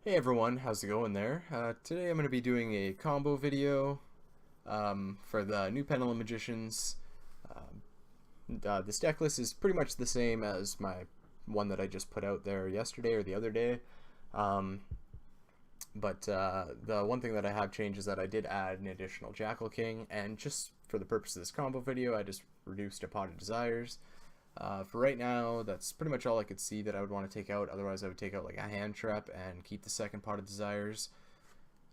Hey everyone, how's it going there? Today I'm going to be doing a combo video for the new Pendulum Magicians. This deck list is pretty much the same as my one that I just put out there yesterday or the other day. Um, but the one thing that I have changed is that I did add an additional Jackal King, and just for the purpose of this combo video, I just reduced a Pot of Desires. For right now, that's pretty much all I could see that I would want to take out. Otherwise, I would take out like a hand trap and keep the second Pot of Desires.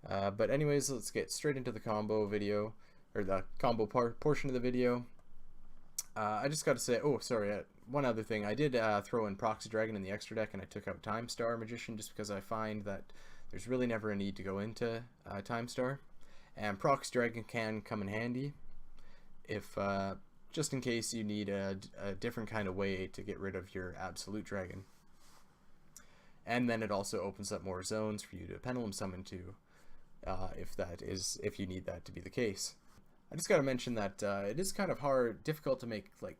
But anyways, let's get straight into the combo video, or the combo portion of the video. I just got to say, oh, sorry, one other thing. I did throw in Proxy Dragon in the extra deck, and I took out Time Star Magician just because I find that there's really never a need to go into Time Star. And Proxy Dragon can come in handy if just in case you need a different kind of way to get rid of your Absolute Dragon. And then it also opens up more zones for you to Pendulum Summon to, if you need that to be the case. I just got to mention that it is kind of difficult to make like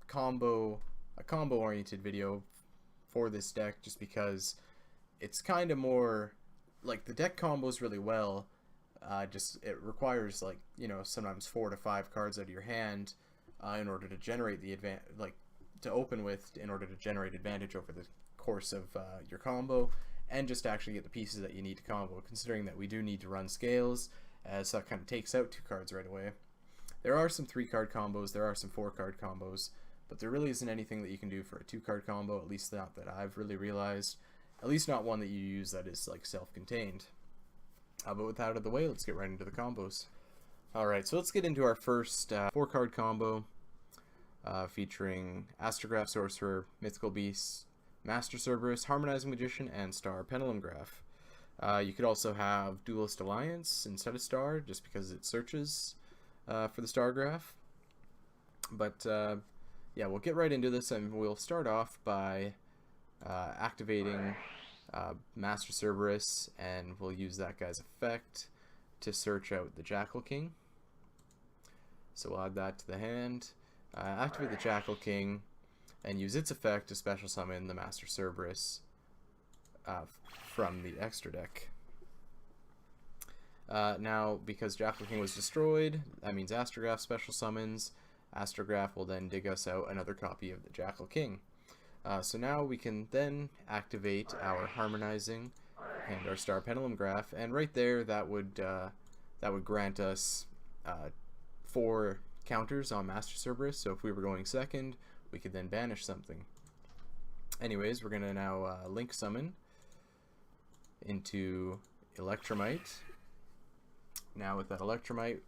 a combo oriented video for this deck, just because it's kind of more like the deck combos really well. Just it requires, like, sometimes 4 to 5 cards out of your hand in order to generate the to open with, in order to generate advantage over the course of your combo, and just to actually get the pieces that you need to combo, considering that we do need to run scales, as that kind of takes out 2 cards right away. There are some 3-card combos, there are some 4-card combos, but there really isn't anything that you can do for a 2-card combo, at least not that I've really realized, at least not one that you use that is like self-contained. But with that out of the way, let's get right into the combos. Alright, so let's get into our first 4-card combo, featuring Astrograph Sorcerer, Mythical Beast, Master Cerberus, Harmonizing Magician, and Star Pendulum Graph. You could also have Duelist Alliance instead of Star, just because it searches for the Star Graph. But yeah, we'll get right into this, and we'll start off by activating Master Cerberus, and we'll use that guy's effect to search out the Jackal King. So we'll add that to the hand, activate the Jackal King, and use its effect to special summon the Master Cerberus from the extra deck. Now, because Jackal King was destroyed, that means Astrograph special summons. Astrograph will then dig us out another copy of the Jackal King. So now we can then activate our Harmonizing and our Star Pendulum Graph, and right there that would grant us 4 counters on Master Cerberus. So if we were going second, we could then banish something. Anyways, we're gonna now link summon into Electromite. Now with that Electromite,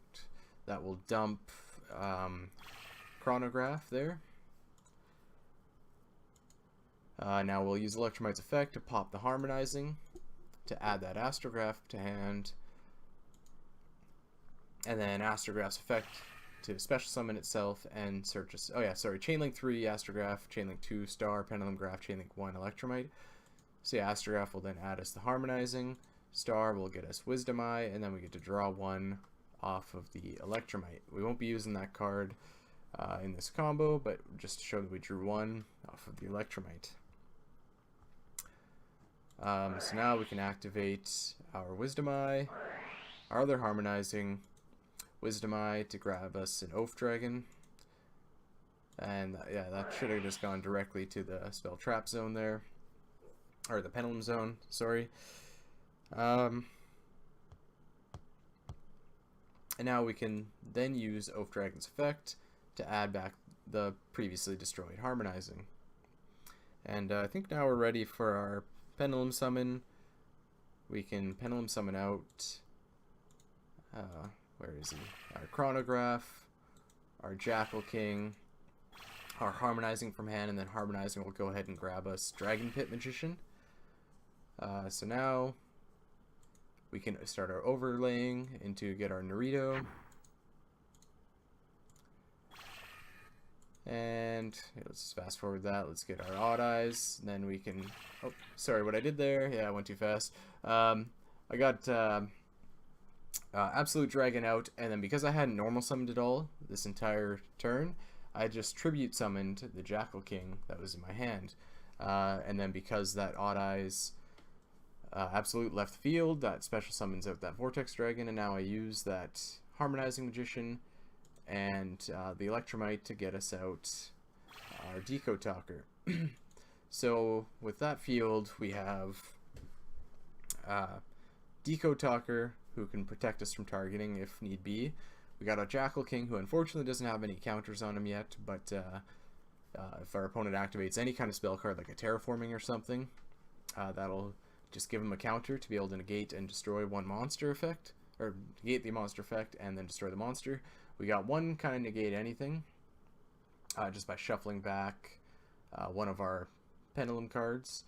that will dump Chronograph there. Now we'll use Electromite's effect to pop the Harmonizing, to add that Astrograph to hand, and then Astrograph's effect to special summon itself and search us. Oh yeah, sorry, Chainlink 3 Astrograph, Chainlink 2 Star Pendulum Graph, Chainlink 1 Electromite. So yeah, Astrograph will then add us the Harmonizing, Star will get us Wisdom Eye, and then we get to draw 1 off of the Electromite. We won't be using that card in this combo, but just to show that we drew 1 off of the Electromite. So now we can activate our Wisdom Eye, our other Harmonizing, Wisdom Eye to grab us an Oath Dragon, and yeah, that should have just gone directly to the Spell Trap Zone there, or the Pendulum Zone, sorry. And now we can then use Oath Dragon's effect to add back the previously destroyed Harmonizing. And I think now we're ready for our Pendulum Summon. We can Pendulum Summon out, where is he? Our Chronograph, our Jackal King, our Harmonizing from hand, and then Harmonizing will go ahead and grab us Dragon Pit Magician. So now we can start our overlaying into get our Naruto. And let's just fast forward that. Let's get our Odd Eyes. And then we can... Oh, sorry, what I did there. Yeah, I went too fast. I got Absolute Dragon out, and then because I hadn't normal summoned it all this entire turn, I just tribute summoned the Jackal King that was in my hand. And then because that Odd Eyes Absolute left field, that special summons out that Vortex Dragon, and now I use that Harmonizing Magician and the Electromite to get us out our Decode Talker. So with that field, we have Decode Talker, who can protect us from targeting if need be. We got a Jackal King, who unfortunately doesn't have any counters on him yet, but if our opponent activates any kind of spell card, like a Terraforming or something, that'll just give him a counter to be able to negate and destroy one monster effect, or negate the monster effect and then destroy the monster. We got one kind of negate anything, just by shuffling back one of our Pendulum cards,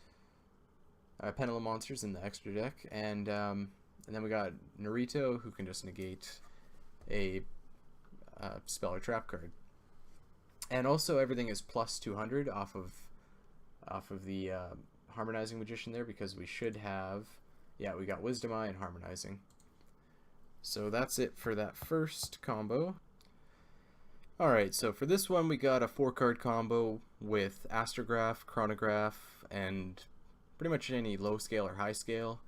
Pendulum monsters in the extra deck, and then we got Naruto, who can just negate a spell or trap card. And also everything is plus 200 off of the Harmonizing Magician there, because we should have, yeah, we got Wisdom Eye and Harmonizing. So that's it for that first combo. Alright, so for this one we got a 4-card combo with Astrograph, Chronograph, and pretty much any low scale or high scale.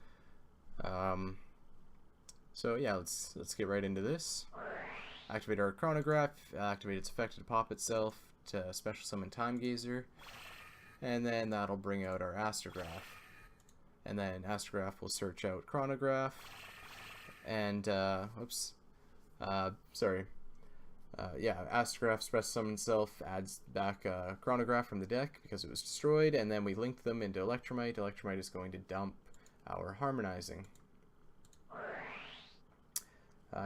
So yeah, let's get right into this. Activate our Chronograph, activate its effect to pop itself to special summon Time Gazer, and then that'll bring out our Astrograph. And then Astrograph will search out Chronograph, and Astrograph special summon itself, adds back Chronograph from the deck because it was destroyed, and then we link them into Electromite. Electromite is going to dump our Harmonizing.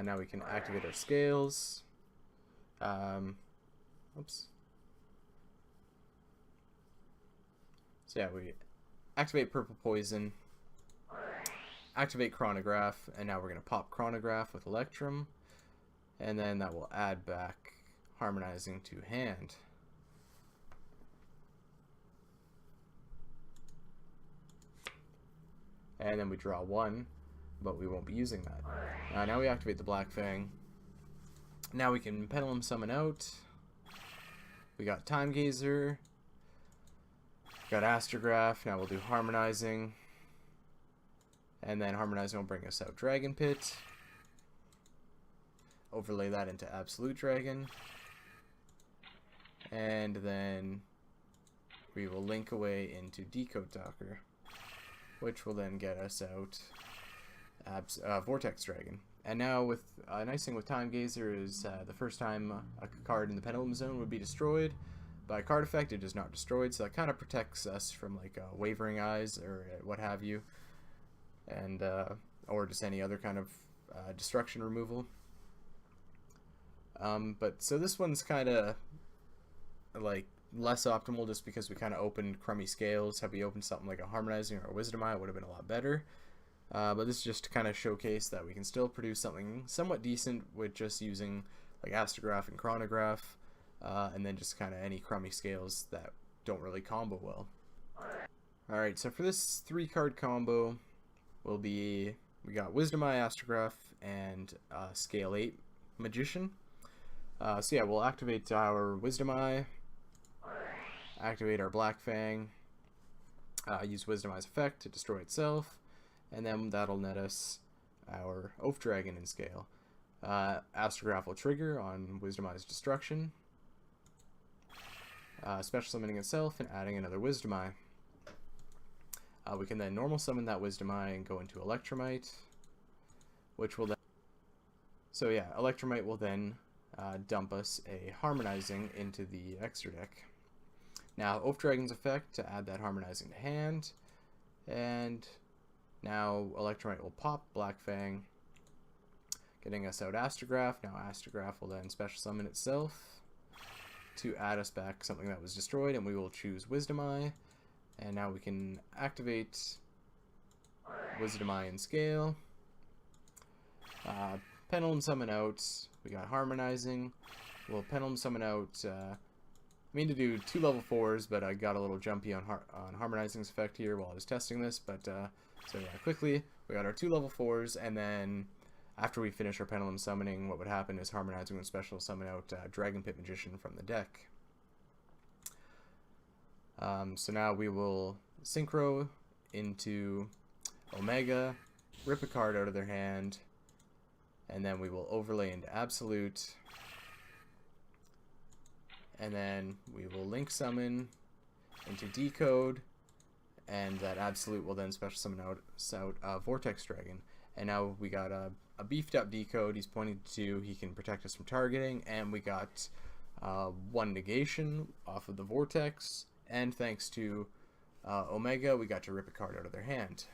Now we can activate our scales. So yeah, we activate Purple Poison, activate Chronograph, and now we're going to pop Chronograph with Electrum, and then that will add back Harmonizing to hand. And then we draw one, but we won't be using that. Now we activate the Black Fang. Now we can Pendulum Summon out. We got Time Gazer. Got Astrograph. Now we'll do Harmonizing. And then Harmonizing will bring us out Dragon Pit. Overlay that into Absolute Dragon. And then we will link away into Decode Talker, which will then get us out Vortex Dragon. And now, with nice thing with Time Gazer is the first time a card in the Pendulum Zone would be destroyed by a card effect, it is not destroyed, so that kind of protects us from like Wavering Eyes or what have you, and or just any other kind of destruction removal. But so this one's kind of like less optimal just because we kind of opened crummy scales. Had we opened something like a Harmonizing or a Wisdom Eye, it would have been a lot better. But this is just to kind of showcase that we can still produce something somewhat decent with just using like Astrograph and Chronograph, and then just kind of any crummy scales that don't really combo well. Alright, so for this 3-card combo will be, we got Wisdom Eye, Astrograph, and Scale 8 Magician. So yeah, we'll activate our Wisdom Eye, activate our Black Fang, use Wisdom Eye's effect to destroy itself, and then that'll net us our Oath Dragon in scale. Astrograph will trigger on Wisdom Eye's destruction, special summoning itself and adding another Wisdom Eye. We can then normal summon that Wisdom Eye and go into Electromite, which will then... So yeah, Electromite will then dump us a Harmonizing into the extra deck. Now, Oath Dragon's effect to add that Harmonizing to hand, and now Electromite will pop Black Fang, getting us out Astrograph. Now Astrograph will then special summon itself to add us back something that was destroyed, and we will choose Wisdom Eye. And now we can activate Wisdom Eye in scale. Pendulum Summon out. We got Harmonizing. We'll Pendulum Summon out. I mean to do 2 level 4s, but I got a little jumpy on Harmonizing's effect here while I was testing this. But so yeah, quickly we got our 2 level 4s, and then after we finish our Pendulum Summoning, what would happen is Harmonizing would special summon out Dragon Pit Magician from the deck. So now we will Synchro into Omega, rip a card out of their hand, and then we will overlay into Absolute, and then we will link summon into Decode, and that Absolute will then special summon out Vortex Dragon. And now we got a beefed up Decode. He's pointing to, he can protect us from targeting, and we got 1 negation off of the Vortex, and thanks to Omega we got to rip a card out of their hand.